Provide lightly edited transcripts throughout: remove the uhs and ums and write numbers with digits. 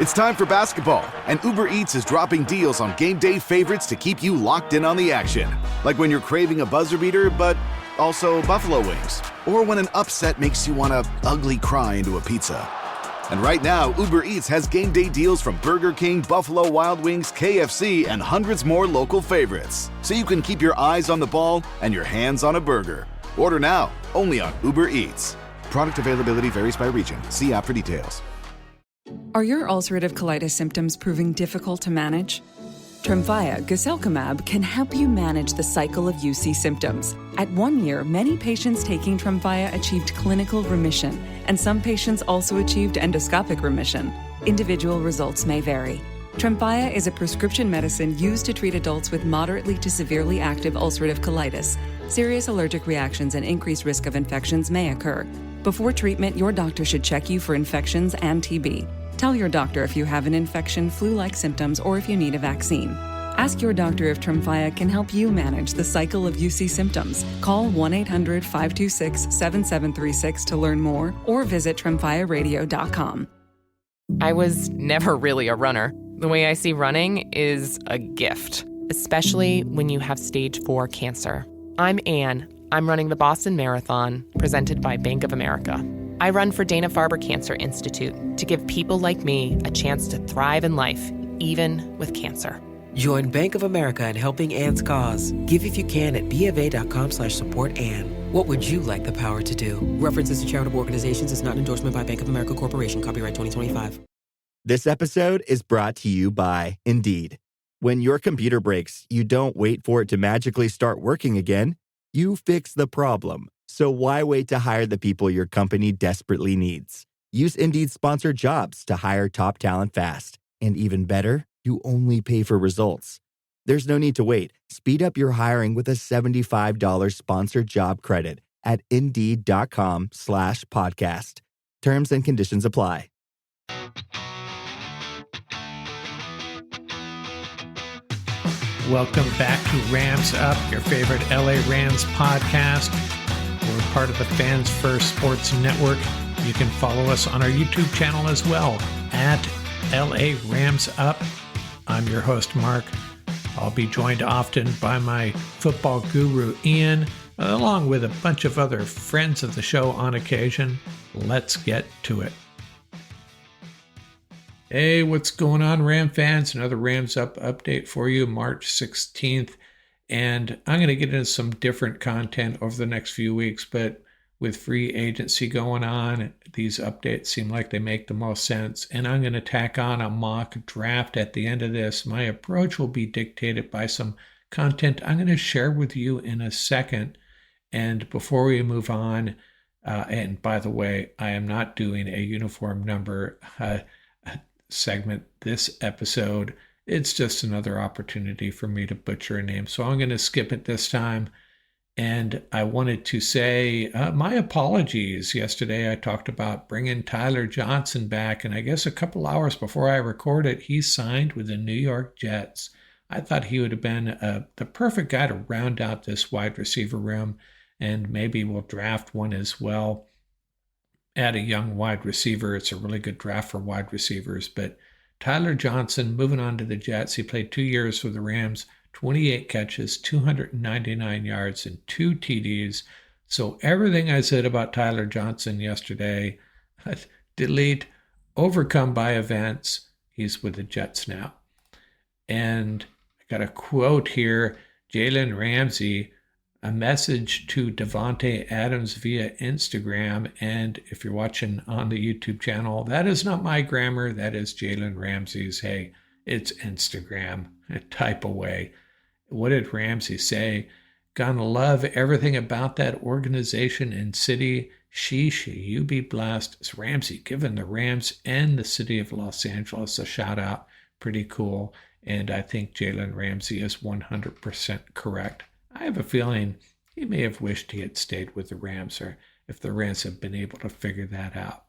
It's time for basketball, and Uber Eats is dropping deals on game day favorites to keep you locked in on the action. Like when you're craving a buzzer beater, but also buffalo wings. Or when an upset makes you want to ugly cry into a pizza. And right now, Uber Eats has game day deals from Burger King, Buffalo Wild Wings, KFC, and hundreds more local favorites. So you can keep your eyes on the ball and your hands on a burger. Order now, only on Uber Eats. Product availability varies by region. See app for details. Are your ulcerative colitis symptoms proving difficult to manage? Tremfya guselkumab can help you manage the cycle of UC symptoms. At 1 year, many patients taking Tremfya achieved clinical remission, and some patients also achieved endoscopic remission. Individual results may vary. Tremfya is a prescription medicine used to treat adults with moderately to severely active ulcerative colitis. Serious allergic reactions and increased risk of infections may occur. Before treatment, your doctor should check you for infections and TB. Tell your doctor if you have an infection, flu-like symptoms, or if you need a vaccine. Ask your doctor if Tremfya can help you manage the cycle of UC symptoms. Call 1-800-526-7736 to learn more, or visit tremfyaradio.com. I was never really a runner. The way I see running is a gift, especially when you have stage 4 cancer. I'm Anne. I'm running the Boston Marathon, presented by Bank of America. I run for Dana-Farber Cancer Institute to give people like me a chance to thrive in life, even with cancer. Join Bank of America in helping Anne's cause. Give if you can at BofA.com/supportAnne. What would you like the power to do? References to charitable organizations is not an endorsement by Bank of America Corporation. Copyright 2025. This episode is brought to you by Indeed. When your computer breaks, you don't wait for it to magically start working again. You fix the problem. So why wait to hire the people your company desperately needs? Use Indeed's sponsored jobs to hire top talent fast. And even better, you only pay for results. There's no need to wait. Speed up your hiring with a $75 sponsored job credit at Indeed.com/podcast. Terms and conditions apply. Welcome back to Rams Up, your favorite LA Rams podcast. We're part of the Fans First Sports Network. You can follow us on our YouTube channel as well, at LA Rams Up. I'm your host, Mark. I'll be joined often by my football guru, Ian, along with a bunch of other friends of the show on occasion. Let's get to it. Hey, what's going on, Ram fans? Another Rams Up update for you, March 16th. And I'm going to get into some different content over the next few weeks, but with free agency going on, these updates seem like they make the most sense. And I'm going to tack on a mock draft at the end of this. My approach will be dictated by some content I'm going to share with you in a second. And before we move on, and by the way, I am not doing a uniform number segment this episode. It's just another opportunity for me to butcher a name. So I'm going to skip it this time. And I wanted to say my apologies. Yesterday I talked about bringing Tyler Johnson back. And I guess a couple hours before I recorded, he signed with the New York Jets. I thought he would have been the perfect guy to round out this wide receiver room. And maybe we'll draft one as well. Add a young wide receiver. It's a really good draft for wide receivers. But Tyler Johnson, moving on to the Jets. He played 2 years for the Rams, 28 catches, 299 yards, and 2 TDs. So everything I said about Tyler Johnson yesterday, delete, overcome by events. He's with the Jets now. And I got a quote here, Jalen Ramsey, a message to Davante Adams via Instagram. And if you're watching on the YouTube channel, that is not my grammar. That is Jalen Ramsey's. Hey, it's Instagram. Type away. What did Ramsey say? Gonna love everything about that organization and city. Sheesh, you be blessed. It's Ramsey giving the Rams and the city of Los Angeles a shout out. Pretty cool. And I think Jalen Ramsey is 100% correct. I have a feeling he may have wished he had stayed with the Rams, or if the Rams have been able to figure that out.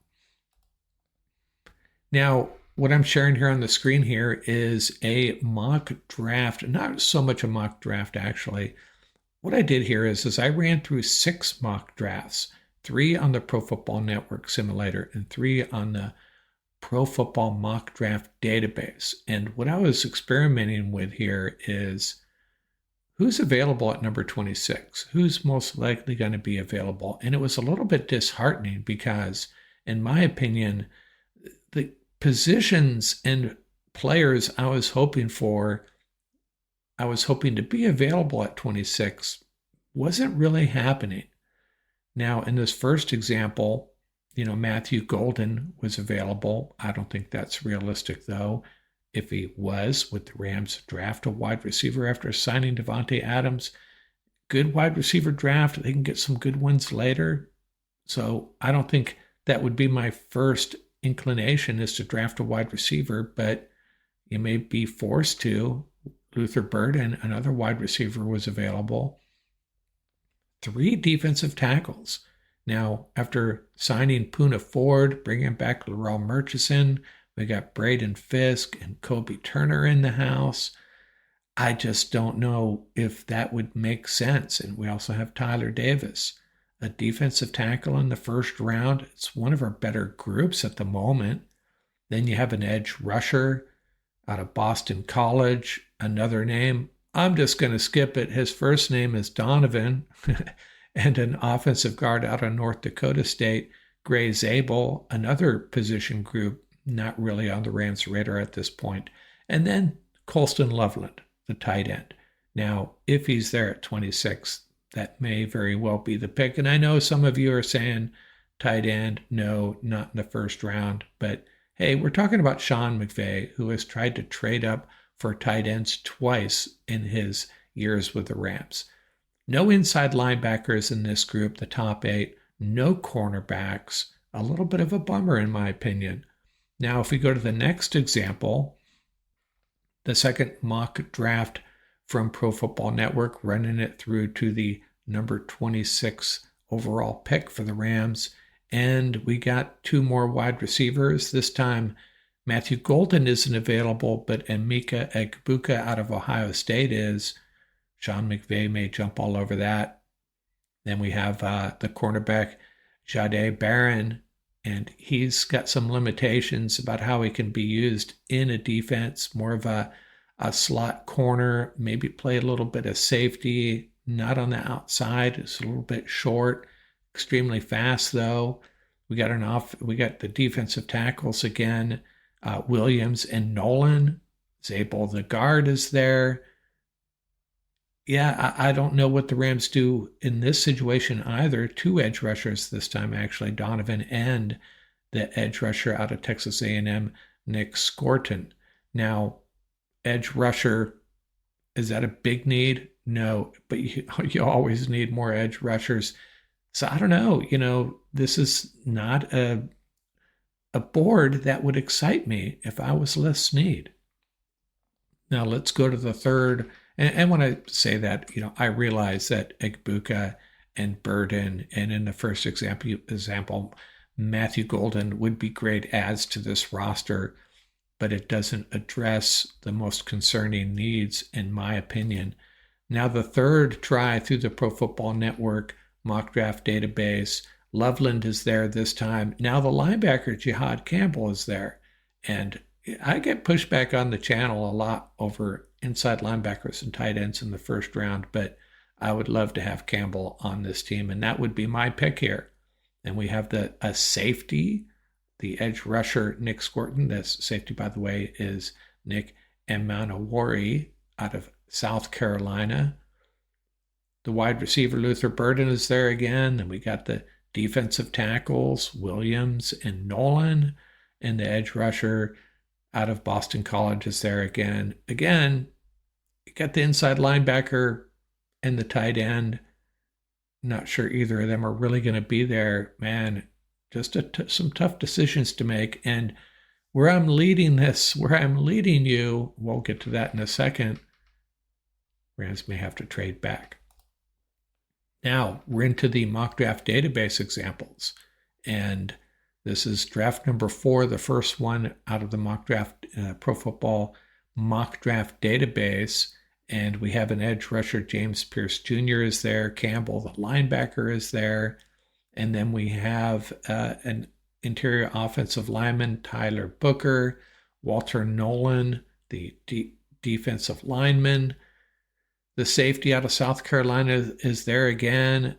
Now, what I'm sharing here on the screen here is a mock draft, not so much a mock draft actually. What I did here is I ran through 6 mock drafts, 3 on the Pro Football Network simulator and 3 on the Pro Football Mock Draft Database. And what I was experimenting with here is who's available at number 26? Who's most likely going to be available? And it was a little bit disheartening because, in my opinion, the positions and players I was hoping to be available at 26 wasn't really happening. Now, in this first example, Matthew Golden was available. I don't think that's realistic, though. If he was, would the Rams draft a wide receiver after signing Davante Adams? Good wide receiver draft. They can get some good ones later. So I don't think that would be my first inclination, is to draft a wide receiver, but you may be forced to. Luther Burden, another wide receiver, was available. 3 defensive tackles. Now, after signing Poona Ford, bringing back Laurel Murchison, we got Braden Fisk and Kobe Turner in the house. I just don't know if that would make sense. And we also have Tyler Davis, a defensive tackle in the first round. It's one of our better groups at the moment. Then you have an edge rusher out of Boston College, another name. I'm just going to skip it. His first name is Donovan. And an offensive guard out of North Dakota State, Gray Zabel, another position group not really on the Rams' radar at this point. And then Colston Loveland, the tight end. Now, if he's there at 26, that may very well be the pick. And I know some of you are saying tight end, no, not in the first round. But hey, we're talking about Sean McVay, who has tried to trade up for tight ends twice in his years with the Rams. No inside linebackers in this group, the top 8. No cornerbacks. A little bit of a bummer, in my opinion. Now, if we go to the next example, the second mock draft from Pro Football Network, running it through to the number 26 overall pick for the Rams. And we got 2 more wide receivers. This time, Matthew Golden isn't available, but Emeka Egbuka out of Ohio State is. Sean McVay may jump all over that. Then we have the cornerback, Jahdae Barron, and he's got some limitations about how he can be used in a defense, more of a slot corner, maybe play a little bit of safety, not on the outside. It's a little bit short, extremely fast though. We got the defensive tackles again, Williams and Nolan. Zabel, the guard, is there. Yeah, I don't know what the Rams do in this situation either. 2 edge rushers this time, actually, Donovan and the edge rusher out of Texas A&M, Nick Scorton. Now, edge rusher, is that a big need? No, but you always need more edge rushers. So I don't know. This is not a board that would excite me if I was Les Snead. Now, let's go to the third. And when I say that, I realize that Egbuka and Burden, and in the first example, Matthew Golden would be great adds to this roster, but it doesn't address the most concerning needs, in my opinion. Now, the third try through the Pro Football Network mock draft database, Loveland is there this time. Now the linebacker, Jihad Campbell, is there. And I get pushback on the channel a lot over inside linebackers and tight ends in the first round, but I would love to have Campbell on this team, and that would be my pick here. And we have a safety, the edge rusher, Nick Scorton. This safety, by the way, is Nick Emanawari out of South Carolina. The wide receiver, Luther Burden, is there again. And we got the defensive tackles, Williams and Nolan, and the edge rusher out of Boston College is there again. Again, you got the inside linebacker and the tight end. Not sure either of them are really going to be there. Man, just some tough decisions to make. And where I'm leading you, we'll get to that in a second, Rams may have to trade back. Now, we're into the mock draft database examples. And this is draft number 4, the first one out of the mock draft, Pro Football mock draft database. And we have an edge rusher, James Pierce Jr. is there. Campbell, the linebacker, is there. And then we have an interior offensive lineman Tyler Booker, Walter Nolan, the defensive lineman. The safety out of South Carolina is there again.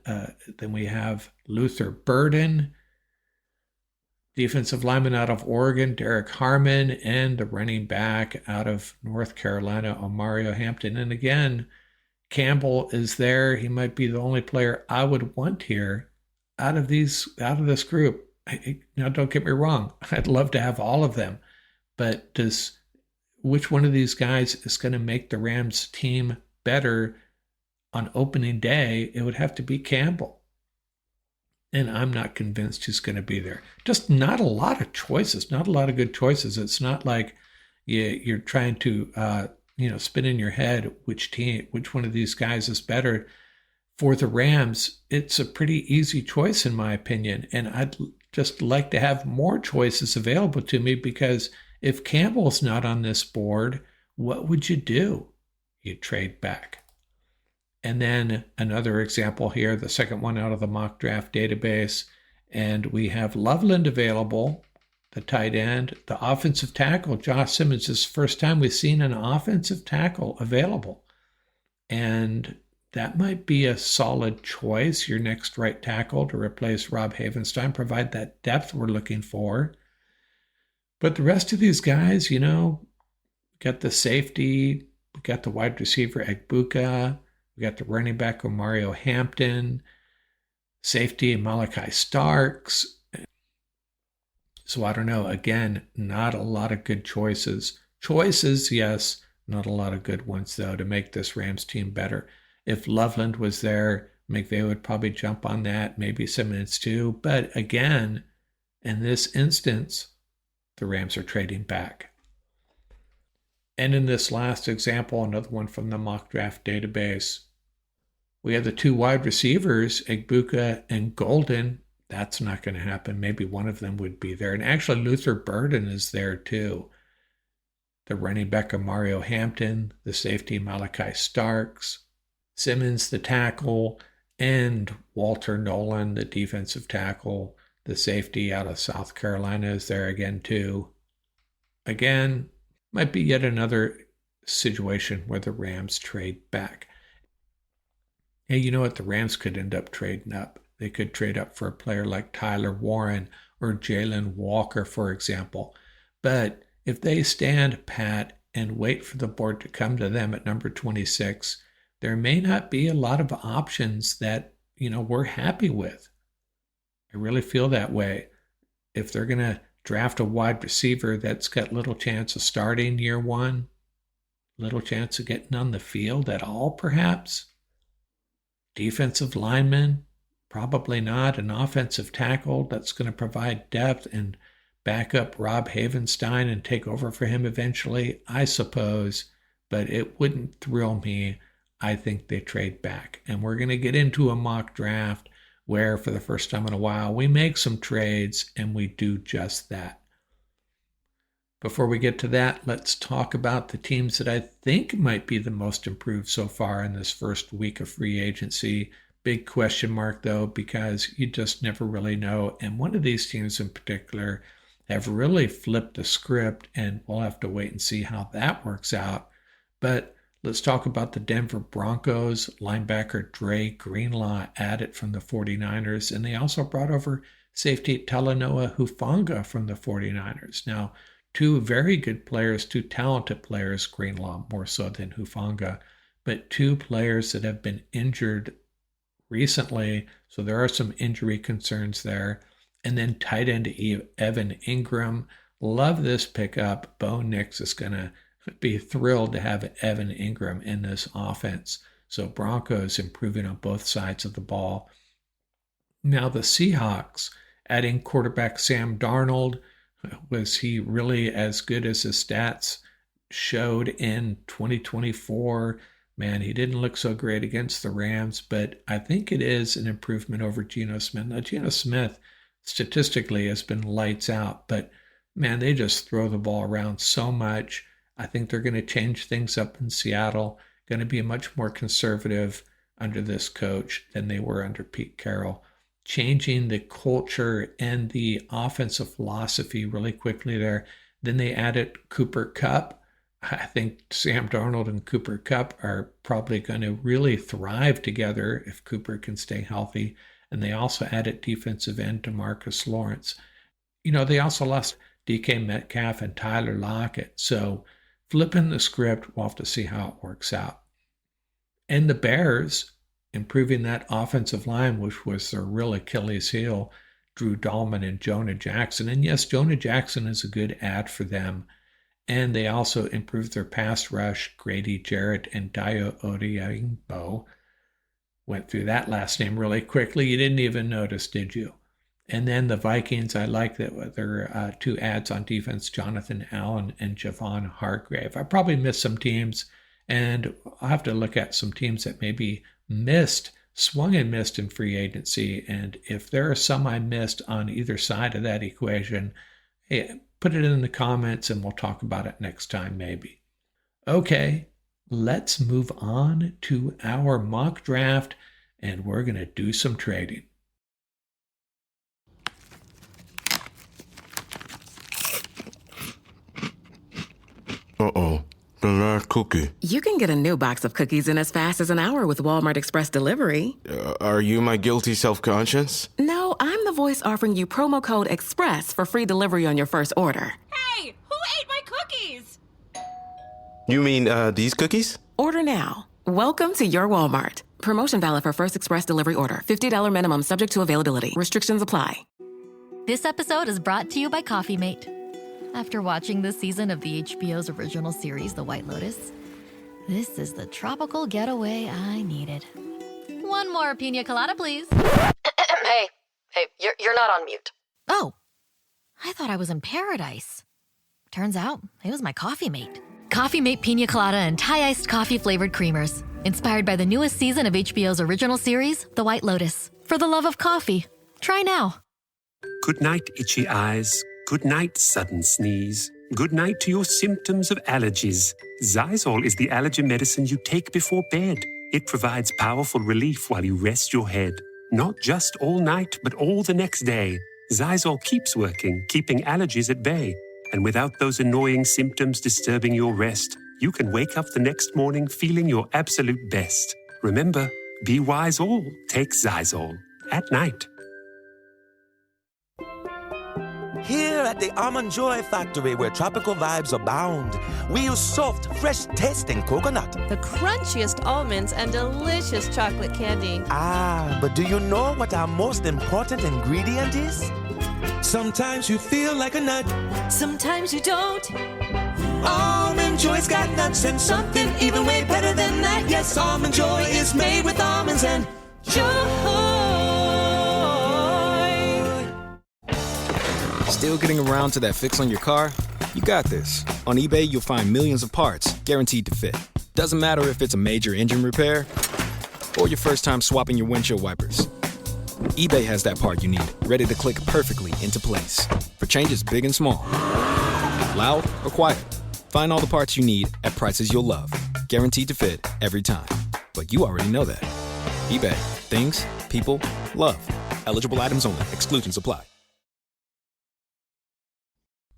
Then we have Luther Burden, defensive lineman out of Oregon, Derek Harmon, and the running back out of North Carolina, Omario Hampton. And again, Campbell is there. He might be the only player I would want here out of this group. Now, don't get me wrong. I'd love to have all of them, but which one of these guys is going to make the Rams team better on opening day? It would have to be Campbell. And I'm not convinced he's going to be there. Just not a lot of choices, not a lot of good choices. It's not like you're trying to, spin in your head which one of these guys is better. For the Rams, it's a pretty easy choice in my opinion. And I'd just like to have more choices available to me, because if Campbell's not on this board, what would you do? You trade back. And then another example here, the second one out of the mock draft database, and we have Loveland available, the tight end, the offensive tackle, Josh Simmons. This is the first time we've seen an offensive tackle available. And that might be a solid choice, your next right tackle to replace Rob Havenstein, provide that depth we're looking for. But the rest of these guys, got the safety, we got the wide receiver Egbuka, we got the running back Omario Hampton, safety Malachi Starks. So I don't know. Again, not a lot of good choices. Choices, yes, not a lot of good ones, though, to make this Rams team better. If Loveland was there, McVay would probably jump on that, maybe Simmons too. But again, in this instance, the Rams are trading back. And in this last example, another one from the mock draft database, we have the two wide receivers, Egbuka and Golden. That's not going to happen. Maybe one of them would be there. And actually, Luther Burden is there too. The running back Omario Hampton, the safety Malachi Starks, Simmons, the tackle, and Walter Nolan, the defensive tackle. The safety out of South Carolina is there again too. Again, might be yet another situation where the Rams trade back. Hey, you know what? The Rams could end up trading up. They could trade up for a player like Tyler Warren or Jalen Walker, for example. But if they stand pat and wait for the board to come to them at number 26, there may not be a lot of options that, we're happy with. I really feel that way. If they're going to draft a wide receiver that's got little chance of starting year one, little chance of getting on the field at all, perhaps. Defensive lineman, probably not. An offensive tackle that's going to provide depth and back up Rob Havenstein and take over for him eventually, I suppose. But it wouldn't thrill me. I think they trade back. And we're going to get into a mock draft where, for the first time in a while, we make some trades and we do just that. Before we get to that, let's talk about the teams that I think might be the most improved so far in this first week of free agency. Big question mark, though, because you just never really know. And one of these teams in particular have really flipped the script, and we'll have to wait and see how that works out. But let's talk about the Denver Broncos. Linebacker Dre Greenlaw added from the 49ers, and they also brought over safety Talanoa Hufanga from the 49ers. Now, two very good players, two talented players, Greenlaw more so than Hufanga, but two players that have been injured recently, so there are some injury concerns there. And then tight end Evan Ingram. Love this pickup. Bo Nix is going to be thrilled to have Evan Ingram in this offense. So Broncos improving on both sides of the ball. Now the Seahawks adding quarterback Sam Darnold. Was he really as good as his stats showed in 2024? Man, he didn't look so great against the Rams, but I think it is an improvement over Geno Smith. Now, Geno Smith statistically has been lights out, but man, they just throw the ball around so much. I think they're going to change things up in Seattle, going to be much more conservative under this coach than they were under Pete Carroll. changing the culture and the offensive philosophy really quickly there. Then they added Cooper Kupp. I think Sam Darnold and Cooper Kupp are probably going to really thrive together if Cooper can stay healthy. And they also added defensive end DeMarcus Lawrence. They also lost DK Metcalf and Tyler Lockett. So flipping the script, we'll have to see how it works out. And the Bears, improving that offensive line, which was their real Achilles heel, Drew Dahlman and Jonah Jackson. And yes, Jonah Jackson is a good add for them. And they also improved their pass rush. Grady Jarrett and Dayo Odeyingbo. Went through that last name really quickly. You didn't even notice, did you? And then the Vikings, I like that their two adds on defense, Jonathan Allen and Javon Hargrave. I probably missed some teams, and I'll have to look at some teams that maybe swung and missed in free agency. And if there are some I missed on either side of that equation, hey, put it in the comments and we'll talk about it next time maybe. Okay, let's move on to our mock draft, and we're going to do some trading. Uh-oh, the last cookie. You can get a new box of cookies in as fast as an hour with Walmart Express Delivery. Are you my guilty self-conscience? No, I'm the voice offering you promo code EXPRESS for free delivery on your first order. Hey, who ate my cookies? You mean, these cookies? Order now. Welcome to your Walmart. Promotion valid for first express delivery order. $50 minimum subject to availability. Restrictions apply. This episode is brought to you by Coffee Mate. After watching this season of the HBO's original series, The White Lotus, this is the tropical getaway I needed. One more pina colada, please. Hey, you're not on mute. Oh, I thought I was in paradise. Turns out it was my Coffee Mate. Coffee Mate Pina Colada and Thai iced coffee flavored creamers. Inspired by the newest season of HBO's original series, The White Lotus. For the love of coffee. Try now. Good night, itchy eyes. Good night, sudden sneeze. Good night to your symptoms of allergies. Xyzal is the allergy medicine you take before bed. It provides powerful relief while you rest your head. Not just all night, but all the next day. Xyzal keeps working, keeping allergies at bay. And without those annoying symptoms disturbing your rest, you can wake up the next morning feeling your absolute best. Remember, be wise all, take Xyzal. At night. Here at the Almond Joy Factory, where tropical vibes abound, we use soft, fresh-tasting coconut. The crunchiest almonds and delicious chocolate candy. Ah, but do you know what our most important ingredient is? Sometimes you feel like a nut. Sometimes you don't. Almond Joy's got nuts and something even way better than that. Yes, Almond Joy is made with almonds and joy. Still getting around to that fix on your car? You got this. On eBay, you'll find millions of parts guaranteed to fit. Doesn't matter if it's a major engine repair or your first time swapping your windshield wipers. eBay has that part you need, ready to click perfectly into place. For changes big and small. Loud or quiet. Find all the parts you need at prices you'll love. Guaranteed to fit every time. But you already know that. eBay. Things, people, love. Eligible items only. Exclusions apply.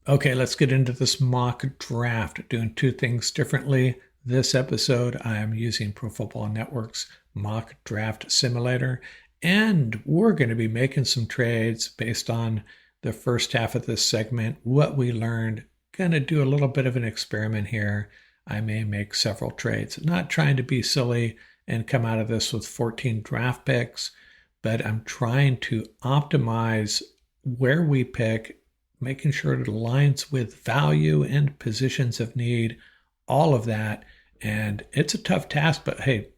Okay, let's get into this mock draft. Doing two things differently. This episode, I am using Pro Football Network's mock draft simulator, and we're going to be making some trades based on the first half of this segment, what we learned. Going to do a little bit of an experiment here. I may make several trades. Not trying to be silly and come out of this with 14 draft picks, but I'm trying to optimize where we pick, making sure it aligns with value and positions of need, all of that. And it's a tough task, but hey,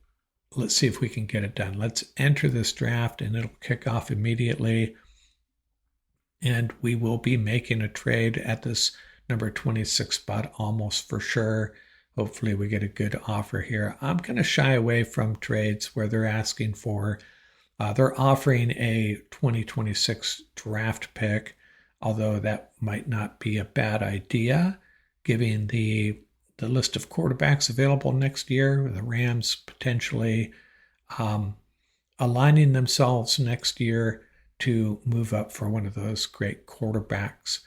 let's see if we can get it done. Let's enter this draft and it'll kick off immediately. And we will be making a trade at this number 26 spot almost for sure. Hopefully we get a good offer here. I'm going to shy away from trades where they're asking for, they're offering a 2026 draft pick, although that might not be a bad idea, given the list of quarterbacks available next year, the Rams potentially aligning themselves next year to move up for one of those great quarterbacks.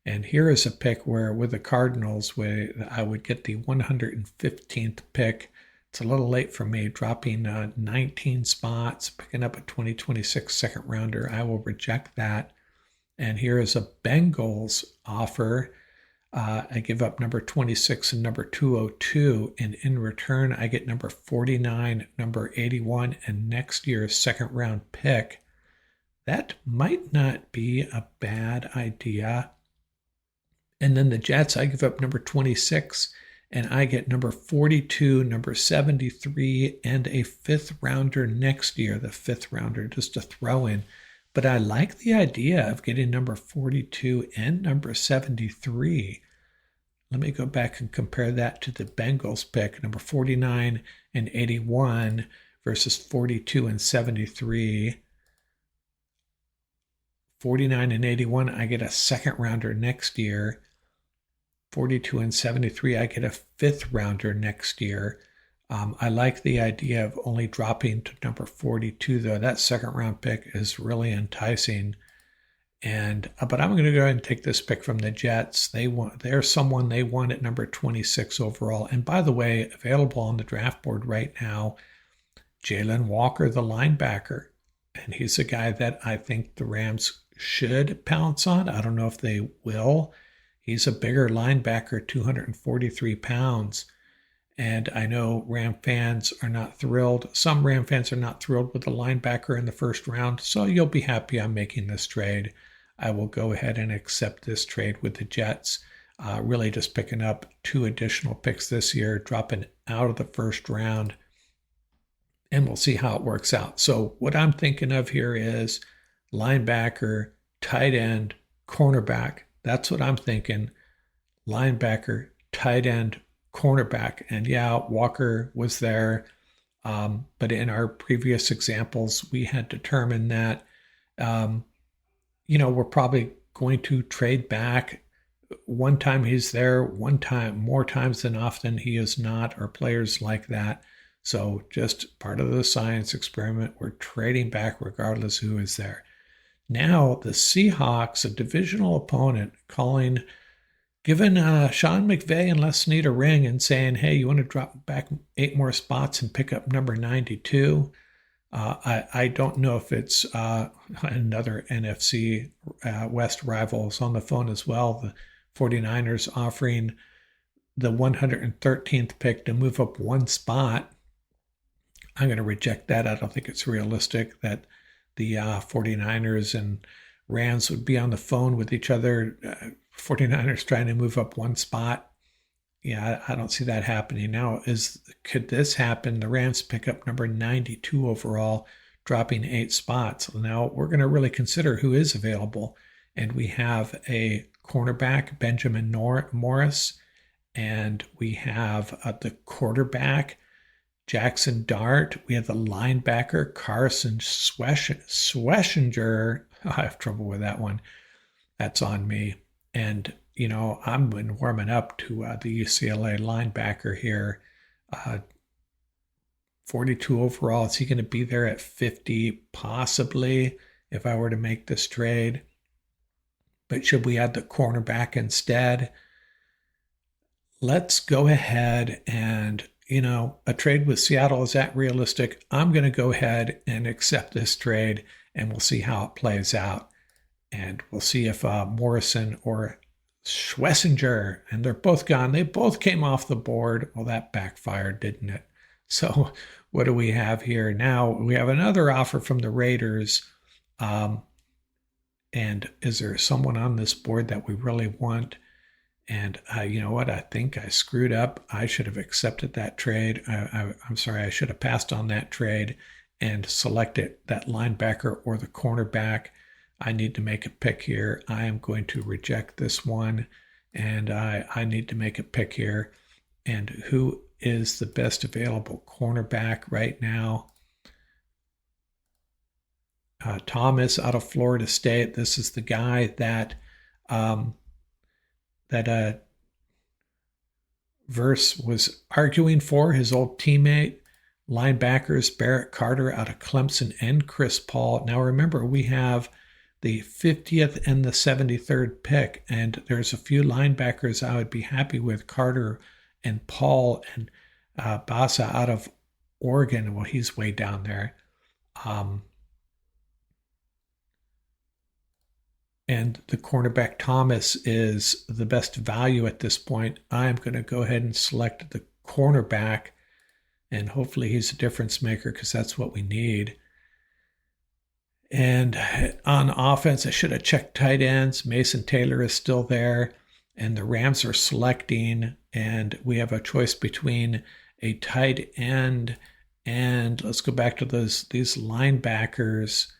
And here is a pick where with the Cardinals, where I would get the 115th pick. It's a little late for me, dropping 19 spots, picking up a 2026 second rounder. I will reject that. And here is a Bengals offer. I give up number 26 and number 202, and in return, I get number 49, number 81, and next year's second round pick. That might not be a bad idea. And then the Jets, I give up number 26, and I get number 42, number 73, and a fifth rounder next year, the fifth rounder, just to throw in. But I like the idea of getting number 42 and number 73. Let me go back and compare that to the Bengals pick, number 49 and 81 versus 42 and 73. 49 and 81, I get a second rounder next year. 42 and 73, I get a fifth rounder next year. I like the idea of only dropping to number 42, though. That second round pick is really enticing. But I'm going to go ahead and take this pick from the Jets. They're someone they want at number 26 overall. And by the way, available on the draft board right now, Jalen Walker, the linebacker. And he's a guy that I think the Rams should pounce on. I don't know if they will. He's a bigger linebacker, 243 pounds. And I know Ram fans are not thrilled. Some Ram fans are not thrilled with the linebacker in the first round. So you'll be happy I'm making this trade. I will go ahead and accept this trade with the Jets. Really just picking up 2 additional picks this year, dropping out of the first round. And we'll see how it works out. So what I'm thinking of here is linebacker, tight end, cornerback. That's what I'm thinking. Linebacker, tight end, cornerback. And yeah, Walker was there. But in our previous examples, we had determined that, we're probably going to trade back. One time he's there, more times than often he is not, or players like that. So just part of the science experiment, we're trading back regardless who is there. Now the Seahawks, a divisional opponent, giving Sean McVay and Les Snead a ring and saying, hey, you want to drop back 8 more spots and pick up number 92? I don't know if it's another NFC West rivals on the phone as well. The 49ers offering the 113th pick to move up 1 spot. I'm going to reject that. I don't think it's realistic that the 49ers and Rams would be on the phone with each other. 49ers trying to move up 1 spot. Yeah, I don't see that happening. Now, could this happen? The Rams pick up number 92 overall, dropping 8 spots. Now, we're going to really consider who is available. And we have a cornerback, Benjamin Morris, and we have the quarterback, Jackson Dart. We have the linebacker, Carson Schwessinger. I have trouble with that one. That's on me. And, I've been warming up to the UCLA linebacker here. 42 overall. Is he going to be there at 50? Possibly, if I were to make this trade. But should we add the cornerback instead? Let's go ahead and, a trade with Seattle, is that realistic? I'm going to go ahead and accept this trade, and we'll see how it plays out. And we'll see if Morrison or Schwessinger, and they're both gone. They both came off the board. Well, that backfired, didn't it? So what do we have here? Now we have another offer from the Raiders. And is there someone on this board that we really want? And you know what? I think I screwed up. I should have accepted that trade. I'm sorry. I should have passed on that trade and selected that linebacker or the cornerback. I need to make a pick here. I am going to reject this one, and I need to make a pick here. And who is the best available cornerback right now? Thomas out of Florida State. This is the guy that Verse was arguing for, his old teammate. Linebackers Barrett Carter out of Clemson and Chris Paul. Now remember, we have the 50th and the 73rd pick. And there's a few linebackers I would be happy with, Carter and Paul and Basa out of Oregon. Well, he's way down there. And the cornerback Thomas is the best value at this point. I'm going to go ahead and select the cornerback, and hopefully he's a difference maker because that's what we need. And on offense, I should have checked tight ends. Mason Taylor is still there, and the Rams are selecting, and we have a choice between a tight end and let's go back to these linebackers.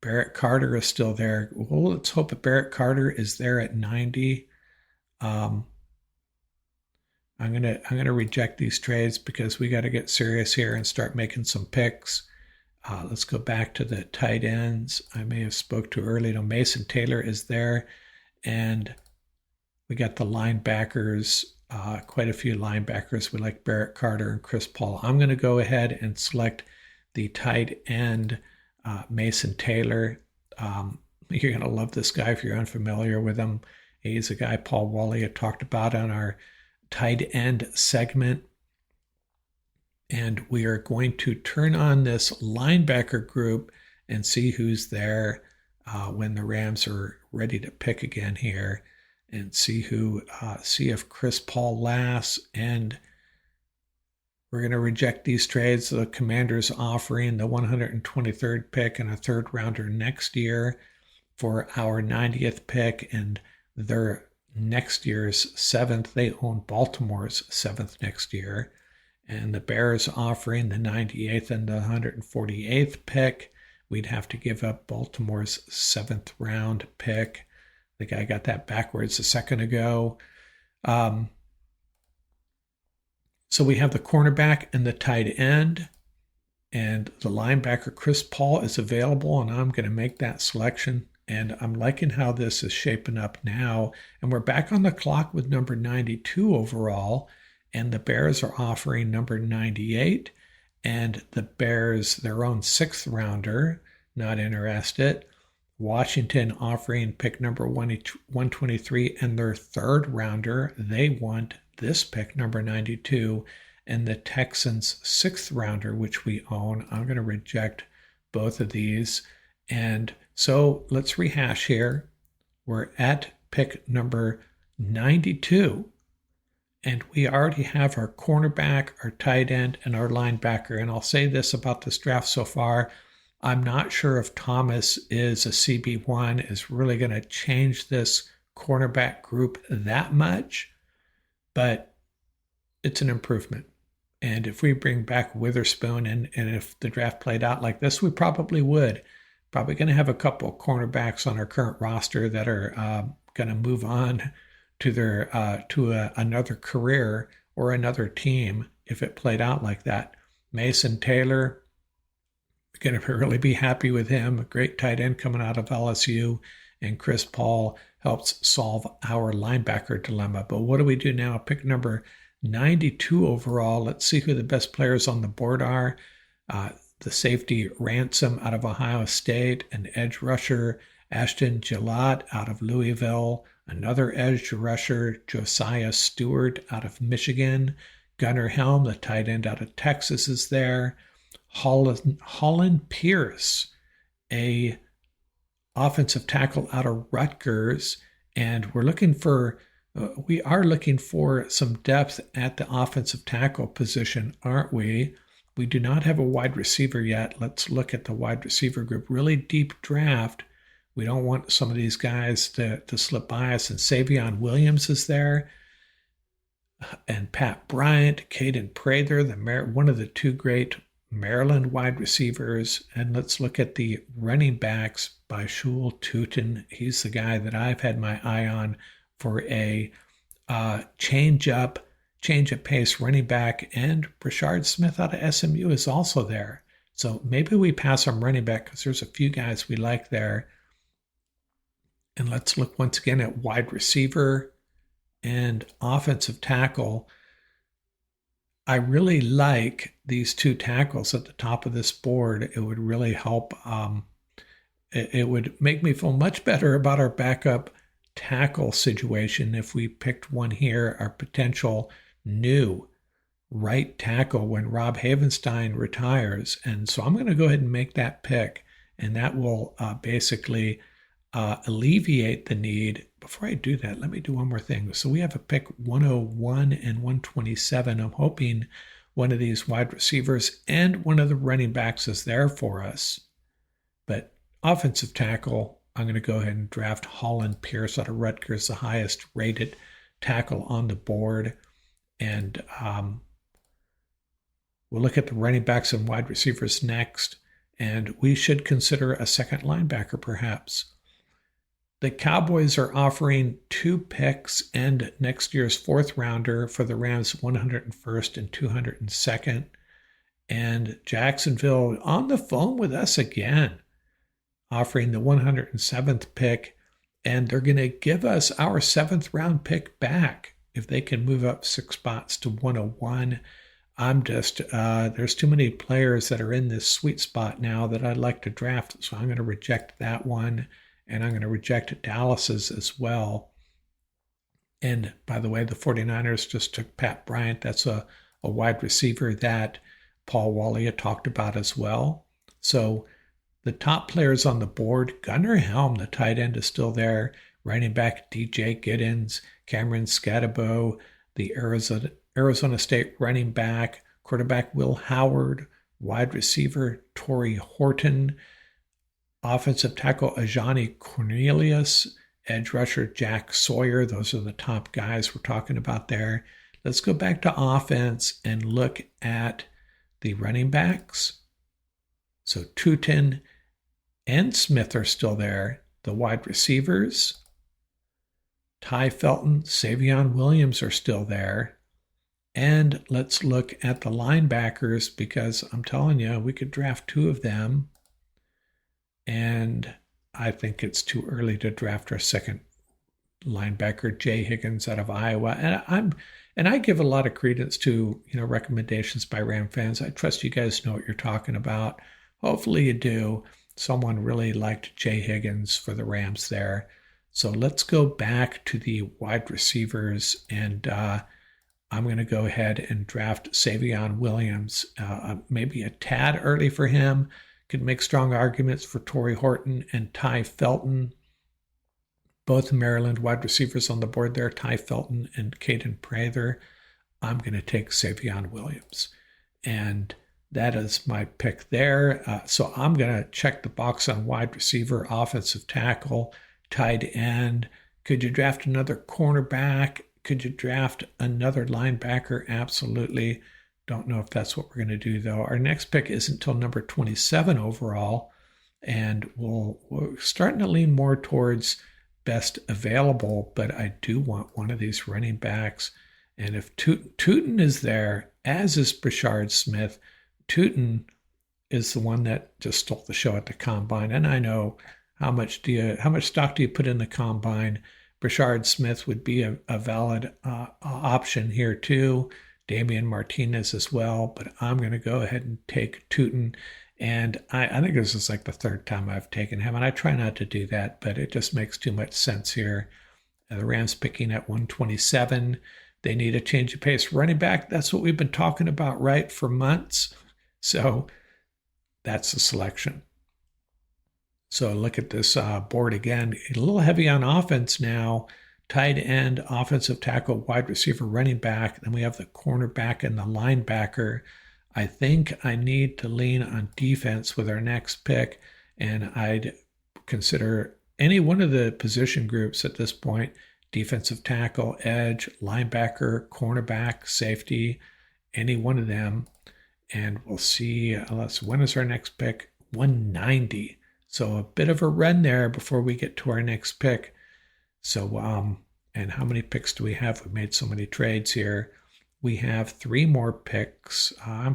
Barrett Carter is still there. Well, let's hope that Barrett Carter is there at 90. I'm gonna reject these trades because we got to get serious here and start making some picks. Let's go back to the tight ends. I may have spoke too early. No, Mason Taylor is there, and we got the linebackers. Quite a few linebackers. We like Barrett Carter and Chris Paul. I'm going to go ahead and select the tight end, Mason Taylor. You're going to love this guy if you're unfamiliar with him. He's a guy Paul Wally had talked about on our tight end segment. And we are going to turn on this linebacker group and see who's there when the Rams are ready to pick again here, and see if Chris Paul lasts. And we're going to reject these trades. The Commanders offering the 123rd pick and a third rounder next year for our 90th pick, and their next year's 7th. They own Baltimore's 7th next year. And the Bears offering the 98th and the 148th pick. We'd have to give up Baltimore's 7th round pick. I think I got that backwards a second ago. So we have the cornerback and the tight end, and the linebacker Chris Paul is available, and I'm going to make that selection. And I'm liking how this is shaping up now. And we're back on the clock with number 92 overall, and the Bears are offering number 98, and the Bears, their own 6th rounder, not interested. Washington offering pick number 123 and their 3rd rounder. They want this pick, number 92, and the Texans' 6th rounder, which we own. I'm going to reject both of these. And so let's rehash here. We're at pick number 92, and we already have our cornerback, our tight end, and our linebacker. And I'll say this about this draft so far. I'm not sure if Thomas is a CB1 is really going to change this cornerback group that much, but it's an improvement. And if we bring back Witherspoon and if the draft played out like this, we probably would. Probably going to have a couple of cornerbacks on our current roster that are going to move on to their another career or another team if it played out like that. Mason Taylor, going to really be happy with him. A great tight end coming out of LSU. And Chris Paul helps solve our linebacker dilemma. But what do we do now? Pick number 92 overall. Let's see who the best players on the board are. The safety Ransom out of Ohio State, an edge rusher, Ashton Gillott out of Louisville, another edge rusher, Josiah Stewart out of Michigan, Gunnar Helm, the tight end out of Texas, is there. Holland Pierce, a offensive tackle out of Rutgers, and we are looking for some depth at the offensive tackle position, aren't we? We do not have a wide receiver yet. Let's look at the wide receiver group. Really deep draft. We don't want some of these guys to slip by us. And Savion Williams is there. And Pat Bryant, Caden Prather, one of the 2 great Maryland wide receivers. And let's look at the running backs by Shul Tootin. He's the guy that I've had my eye on for a change of pace running back. And Brashard Smith out of SMU is also there. So maybe we pass on running back because there's a few guys we like there. And let's look once again at wide receiver and offensive tackle. I really like these 2 tackles at the top of this board. It would really help it would make me feel much better about our backup tackle situation if we picked one here, our potential new right tackle when Rob Havenstein retires. And so I'm going to go ahead and make that pick, and that will basically alleviate the need. Before I do that, let me do one more thing. So we have a pick 101 and 127. I'm hoping one of these wide receivers and one of the running backs is there for us. But offensive tackle, I'm going to go ahead and draft Holland Pierce out of Rutgers, the highest rated tackle on the board. And we'll look at the running backs and wide receivers next. And we should consider a second linebacker perhaps. The Cowboys are offering 2 picks and next year's 4th rounder for the Rams 101st and 202nd. And Jacksonville on the phone with us again, offering the 107th pick. And they're going to give us our 7th round pick back if they can move up 6 spots to 101. I'm just, there's too many players that are in this sweet spot now that I'd like to draft. So I'm going to reject that one. And I'm going to reject Dallas's as well. And by the way, the 49ers just took Pat Bryant. That's a wide receiver that Paul Walia talked about as well. So the top players on the board, Gunnar Helm, the tight end, is still there. Running back DJ Giddens, Cameron Scatabo, the Arizona State running back, quarterback Will Howard, wide receiver Torrey Horton, offensive tackle Ajani Cornelius, edge rusher Jack Sawyer. Those are the top guys we're talking about there. Let's go back to offense and look at the running backs. So Tootin and Smith are still there. The wide receivers, Ty Felton, Savion Williams are still there. And let's look at the linebackers, because I'm telling you, we could draft 2 of them. And I think it's too early to draft our second linebacker, Jay Higgins out of Iowa. And I give a lot of credence to, recommendations by Ram fans. I trust you guys know what you're talking about. Hopefully you do. Someone really liked Jay Higgins for the Rams there. So let's go back to the wide receivers, and I'm going to go ahead and draft Savion Williams. Maybe a tad early for him. Could make strong arguments for Torrey Horton and Ty Felton. Both Maryland wide receivers on the board there, Ty Felton and Caden Prather. I'm going to take Savion Williams. And that is my pick there. So I'm going to check the box on wide receiver, offensive tackle, tight end. Could you draft another cornerback? Could you draft another linebacker? Absolutely. Don't know if that's what we're going to do, though. Our next pick isn't until number 27 overall, and we're starting to lean more towards best available, but I do want one of these running backs. And if Tootin is there, as is Brashard Smith, Tootin is the one that just stole the show at the Combine. And I know how much stock do you put in the Combine? Brashard Smith would be a valid option here too. Damian Martinez as well, but I'm going to go ahead and take Tootin. And I think this is like the 3rd time I've taken him, and I try not to do that, but it just makes too much sense here. The Rams picking at 127. They need a change of pace running back. That's what we've been talking about, right, for months. So that's the selection. So look at this board again. A little heavy on offense now. Tight end, offensive tackle, wide receiver, running back. Then we have the cornerback and the linebacker. I think I need to lean on defense with our next pick, and I'd consider any one of the position groups at this point: defensive tackle, edge, linebacker, cornerback, safety, any one of them. And we'll see, when is our next pick? 190. So a bit of a run there before we get to our next pick. So, and how many picks do we have? We've made so many trades here. We have 3 more picks. 4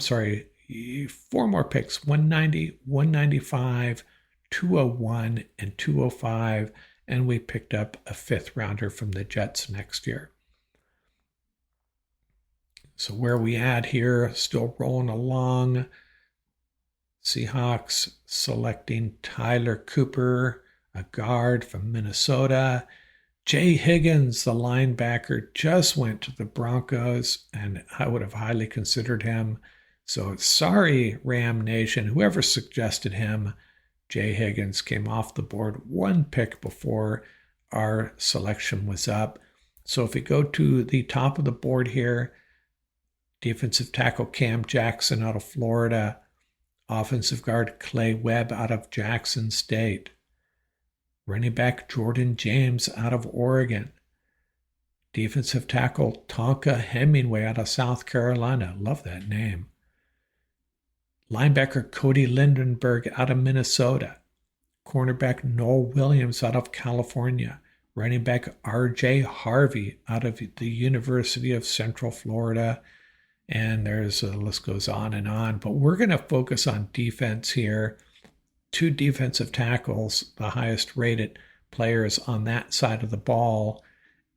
more picks: 190, 195, 201, and 205. And we picked up a 5th rounder from the Jets next year. So where we at here, still rolling along. Seahawks selecting Tyler Cooper, a guard from Minnesota. Jay Higgins, the linebacker, just went to the Broncos, and I would have highly considered him. So sorry, Ram Nation, whoever suggested him. Jay Higgins came off the board one pick before our selection was up. So if we go to the top of the board here, defensive tackle Cam Jackson out of Florida, offensive guard Clay Webb out of Jackson State, running back Jordan James out of Oregon, defensive tackle Tonka Hemingway out of South Carolina. Love that name. Linebacker Cody Lindenberg out of Minnesota, cornerback Noel Williams out of California, running back R.J. Harvey out of the University of Central Florida, and the list goes on and on. But we're going to focus on defense here. 2 defensive tackles, the highest rated players on that side of the ball,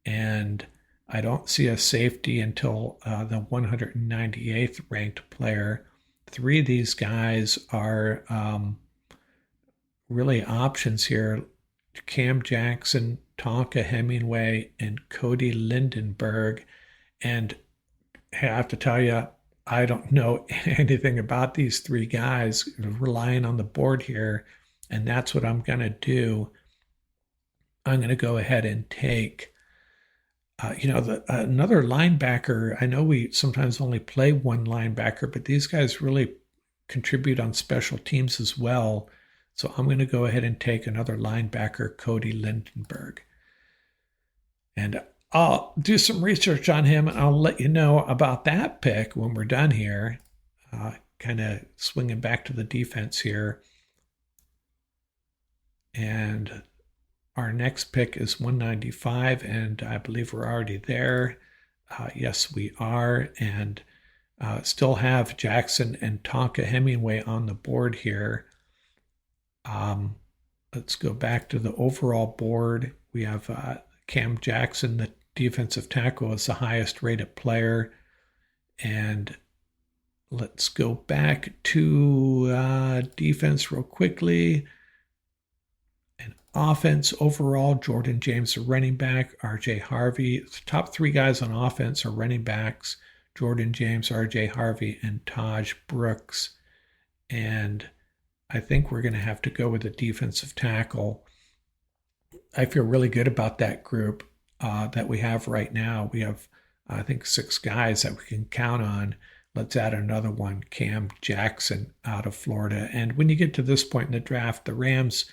and I don't see a safety until the 198th ranked player. 3 of these guys are really options here. Cam Jackson, Tonka Hemingway, and Cody Lindenberg. And I have to tell you, I don't know anything about these 3 guys, relying on the board here, and that's what I'm going to do. I'm going to go ahead and take another linebacker. I know we sometimes only play one linebacker, but these guys really contribute on special teams as well. So I'm going to go ahead and take another linebacker, Cody Lindenberg. And I'll do some research on him, and I'll let you know about that pick when we're done here. Kind of swinging back to the defense here. And our next pick is 195, and I believe we're already there. Yes, we are, and still have Jackson and Tonka Hemingway on the board here. Let's go back to the overall board. We have Cam Jackson, the defensive tackle, is the highest rated player. And let's go back to defense real quickly. Offense overall, Jordan James, the running back, R.J. Harvey. The top 3 guys on offense are running backs, Jordan James, R.J. Harvey, and Taj Brooks. And I think we're going to have to go with a defensive tackle. I feel really good about that group that we have right now. We have, I think, 6 guys that we can count on. Let's add another one, Cam Jackson out of Florida. And when you get to this point in the draft, the Rams,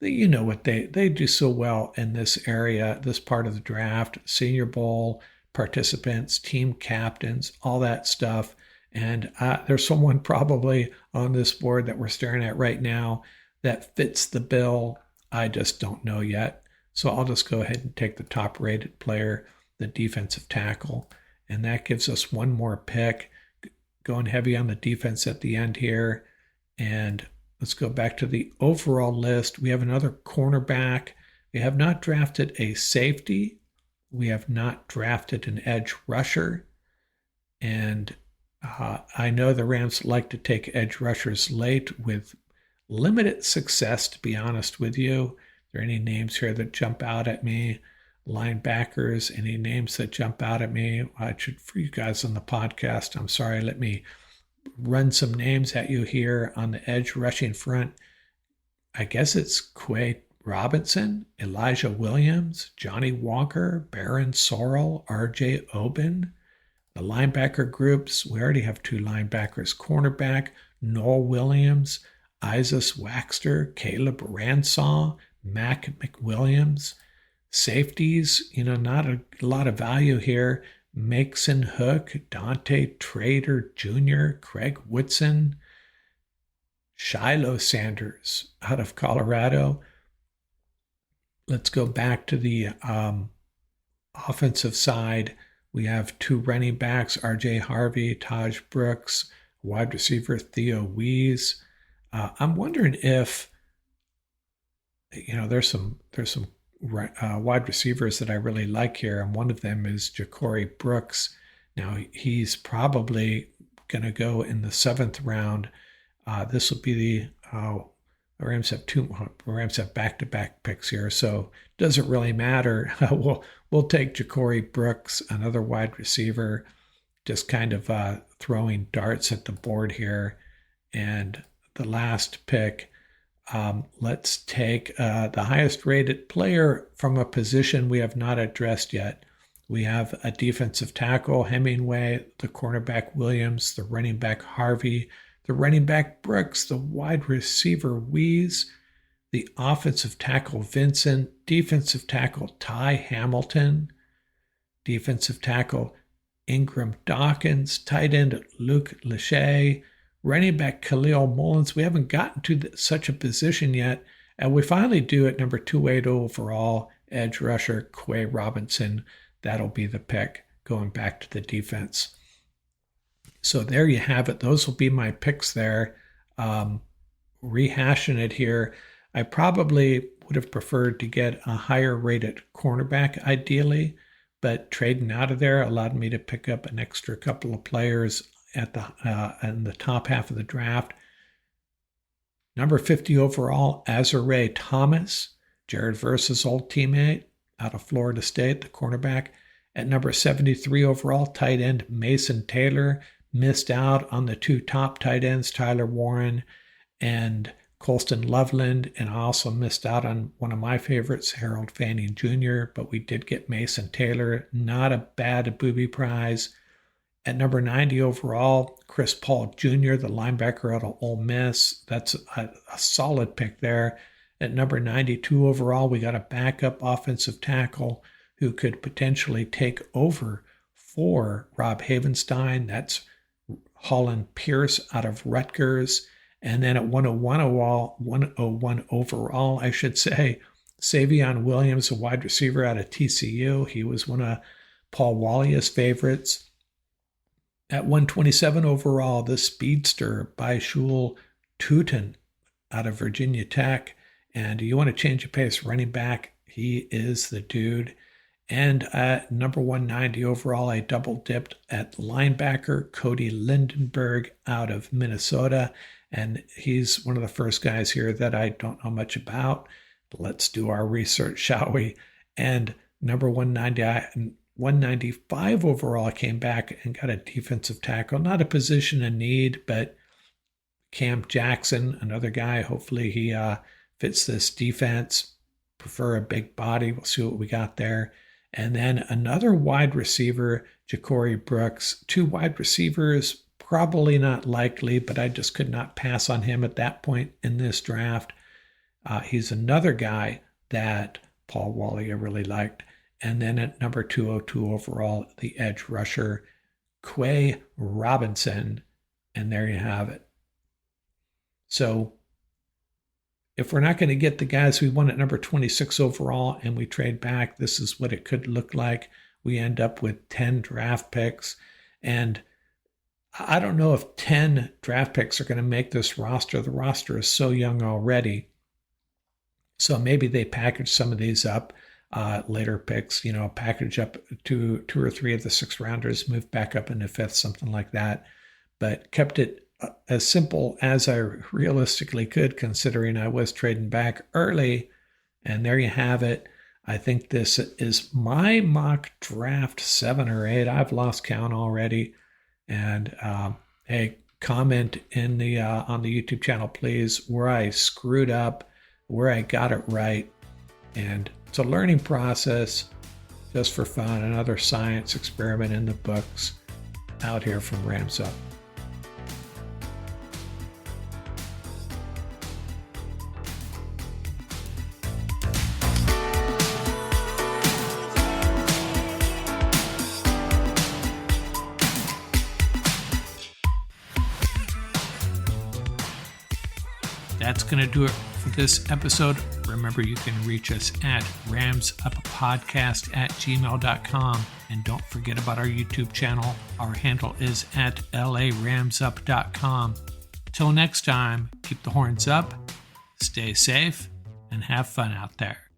you know what they do so well in this area, this part of the draft, Senior Bowl participants, team captains, all that stuff. And there's someone probably on this board that we're staring at right now that fits the bill. I just don't know yet. So I'll just go ahead and take the top rated player, the defensive tackle. And that gives us one more pick, going heavy on the defense at the end here. And let's go back to the overall list. We have another cornerback. We have not drafted a safety. We have not drafted an edge rusher. And I know the Rams like to take edge rushers late with limited success, to be honest with you. Are there any names here that jump out at me? Linebackers, any names that jump out at me? For you guys on the podcast, I'm sorry, let me run some names at you here on the edge rushing front. I guess it's Quay Robinson, Elijah Williams, Johnny Walker, Baron Sorrell, R.J. Oben. The linebacker groups, we already have 2 linebackers. Cornerback, Noel Williams, Isis Waxter, Caleb Ransaw, Mac McWilliams. Safeties, not a lot of value here. Mason Hook, Dante Trader Jr., Craig Woodson, Shiloh Sanders out of Colorado. Let's go back to the offensive side. We have 2 running backs, R.J. Harvey, Taj Brooks, wide receiver Theo Wees. I'm wondering if, there's some wide receivers that I really like here, and one of them is Ja'Cory Brooks. Now, he's probably going to go in the 7th round. This will be the Rams have back-to-back picks here, so it doesn't really matter. We'll take Ja'Cory Brooks, another wide receiver, just kind of throwing darts at the board here. And the last pick, let's take the highest rated player from a position we have not addressed yet. We have a defensive tackle, Hemingway, the cornerback, Williams, the running back, Harvey, the running back, Brooks, the wide receiver, Wees, the offensive tackle, Vincent, defensive tackle, Ty Hamilton, defensive tackle, Ingram Dawkins, tight end, Luke Lachey, running back, Khalil Mullins. We haven't gotten to such a position yet, and we finally do at number 280 overall, edge rusher, Quay Robinson. That'll be the pick going back to the defense. So there you have it. Those will be my picks there. Rehashing it here, I probably would have preferred to get a higher rated cornerback ideally, but trading out of there allowed me to pick up an extra couple of players at in the top half of the draft. Number 50 overall, Azare Thomas, Jared Verse's old teammate out of Florida State, the cornerback. At number 73 overall, tight end Mason Taylor. Missed out on the two top tight ends, Tyler Warren and Colston Loveland, and I also missed out on one of my favorites, Harold Fanning Jr., but we did get Mason Taylor. Not a bad booby prize. At number 90 overall, Chris Paul Jr., the linebacker out of Ole Miss. That's a solid pick there. At number 92 overall, we got a backup offensive tackle who could potentially take over for Rob Havenstein. That's Holland Pierce out of Rutgers. And then at 101 overall, I should say, Savion Williams, a wide receiver out of TCU. He was one of Paul Wallia's favorites. At 127 overall, the speedster Baishul Tutin out of Virginia Tech. And you want to change of pace, running back, he is the dude. And at number 190 overall, I double-dipped at linebacker Cody Lindenberg out of Minnesota. And he's one of the first guys here that I don't know much about. Let's do our research, shall we? And number 195 overall, I came back and got a defensive tackle. Not a position in need, but Cam Jackson, another guy. Hopefully he fits this defense. Prefer a big body. We'll see what we got there. And then another wide receiver, Ja'Cory Brooks. Two wide receivers, probably not likely, but I just could not pass on him at that point in this draft. He's another guy that Paul Wallia really liked. And then at number 202 overall, the edge rusher, Quay Robinson. And there you have it. So if we're not going to get the guys we want at number 26 overall and we trade back, this is what it could look like. We end up with 10 draft picks. And I don't know if 10 draft picks are going to make this roster. The roster is so young already. So maybe they package some of these up, later picks, package up two or three of the 6 rounders, move back up into 5th, something like that. But kept it as simple as I realistically could, considering I was trading back early. And there you have it. I think this is my mock draft 7 or 8. I've lost count already. And hey, comment in the on the YouTube channel, please, where I screwed up, where I got it right. And it's a learning process, just for fun. Another science experiment in the books out here from Rams Up. That's going to do it for this episode. Remember, you can reach us at ramsuppodcast@gmail.com. And don't forget about our YouTube channel. Our handle is at laramsup.com. Till next time, keep the horns up, stay safe, and have fun out there.